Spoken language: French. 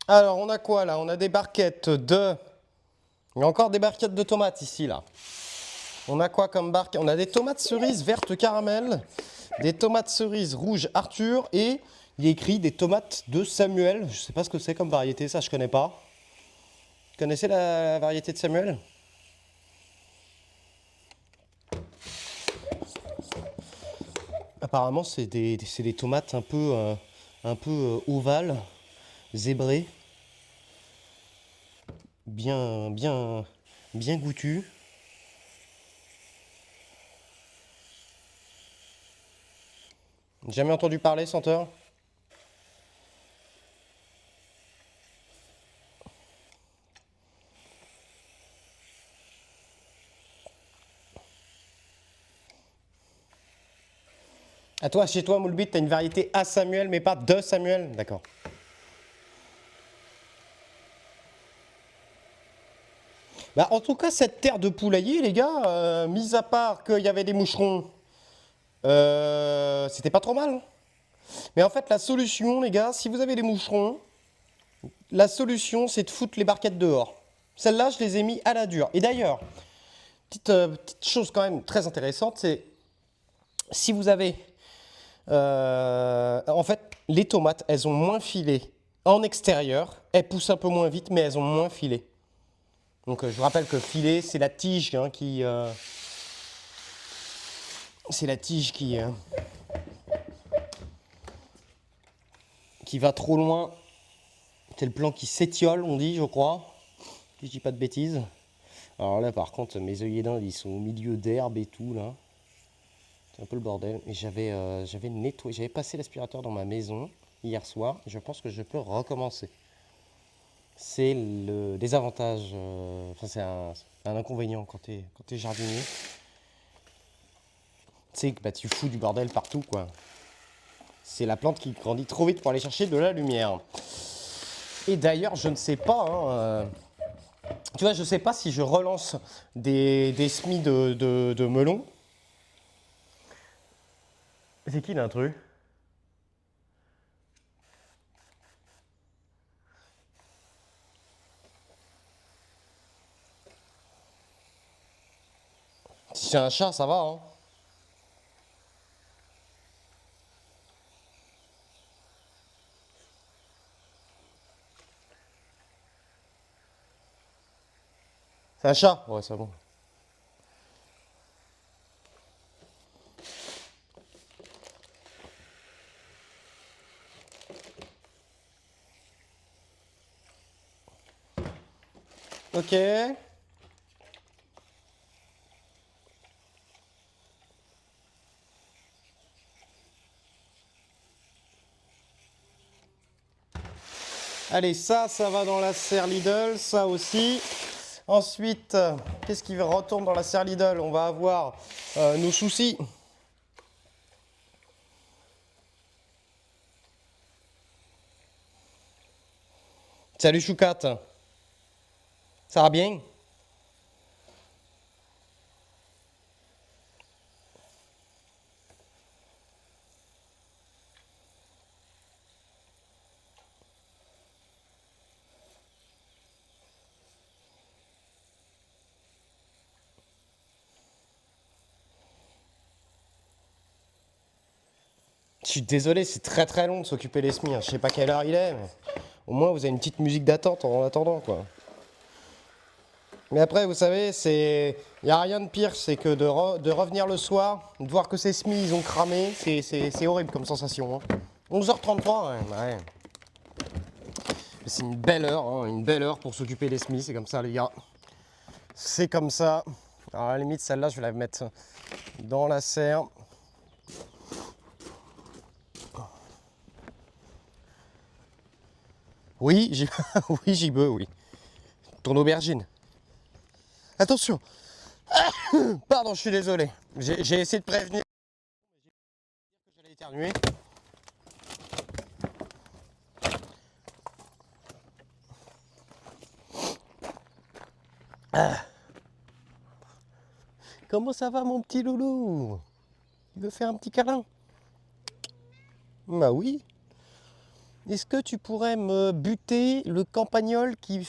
Alors, on a quoi là? On a des barquettes de... Il y a encore des barquettes de tomates ici, là. On a quoi comme barquette? On a des tomates cerises vertes caramel, des tomates cerises rouges Arthur et il y a écrit des tomates de Samuel. Je sais pas ce que c'est comme variété, ça je connais pas. Vous connaissez la variété de Samuel? Apparemment, c'est des tomates un peu ovales, zébrées, bien, bien, bien goûtues. Jamais entendu parler, senteur? À toi, chez toi, Moulbit, t'as une variété à Samuel, mais pas de Samuel? D'accord. Bah, en tout cas, cette terre de poulailler, les gars, mis à part qu'il y avait des moucherons, c'était pas trop mal, hein. Mais en fait, la solution, les gars, si vous avez des moucherons, la solution, c'est de foutre les barquettes dehors. Celles-là, je les ai mis à la dure. Et d'ailleurs, petite chose quand même très intéressante, c'est si vous avez... en fait, les tomates, elles ont moins filé en extérieur. Elles poussent un peu moins vite, mais elles ont moins filé. Donc, je vous rappelle que filer, c'est la tige hein, qui... c'est la tige qui va trop loin. C'est le plan qui s'étiole, on dit, je crois. Si je dis pas de bêtises. Alors là, par contre, mes œillets d'Inde, ils sont au milieu d'herbe et tout, là. C'est un peu le bordel. Et j'avais nettoyé, j'avais passé l'aspirateur dans ma maison hier soir. Je pense que je peux recommencer. C'est le désavantage, enfin c'est un inconvénient quand t'es jardinier. C'est que bah, tu fous du bordel partout, quoi. C'est la plante qui grandit trop vite pour aller chercher de la lumière. Et d'ailleurs, je ne sais pas, hein, tu vois, je ne sais pas si je relance des semis de melon. C'est qui l'intrus? Si c'est un chat, ça va, hein. C'est un chat? Ouais, c'est bon. Ok. Allez, ça va dans la serre Lidl, ça aussi. Ensuite, qu'est-ce qui retourne dans la serre Lidl? On va avoir nos soucis. Salut Choukat, ça va bien? Je suis désolé, c'est très très long de s'occuper des semis, hein. Je sais pas quelle heure il est, mais au moins vous avez une petite musique d'attente en attendant, quoi. Mais après, vous savez, il n'y a rien de pire, c'est que de revenir le soir, de voir que ces semis, ils ont cramé, c'est horrible comme sensation, hein. 11h33, ouais, ouais. C'est une belle heure pour s'occuper des semis, c'est comme ça, les gars. C'est comme ça. Alors, à la limite, celle-là, je vais la mettre dans la serre. Oui, j'y oui, j'y veux, oui. Ton aubergine. Attention. Pardon, je suis désolé. J'ai essayé de prévenir que j'allais éternuer. Comment ça va, mon petit loulou? Tu veux faire un petit câlin? Bah oui. est-ce que tu pourrais me buter le campagnol qui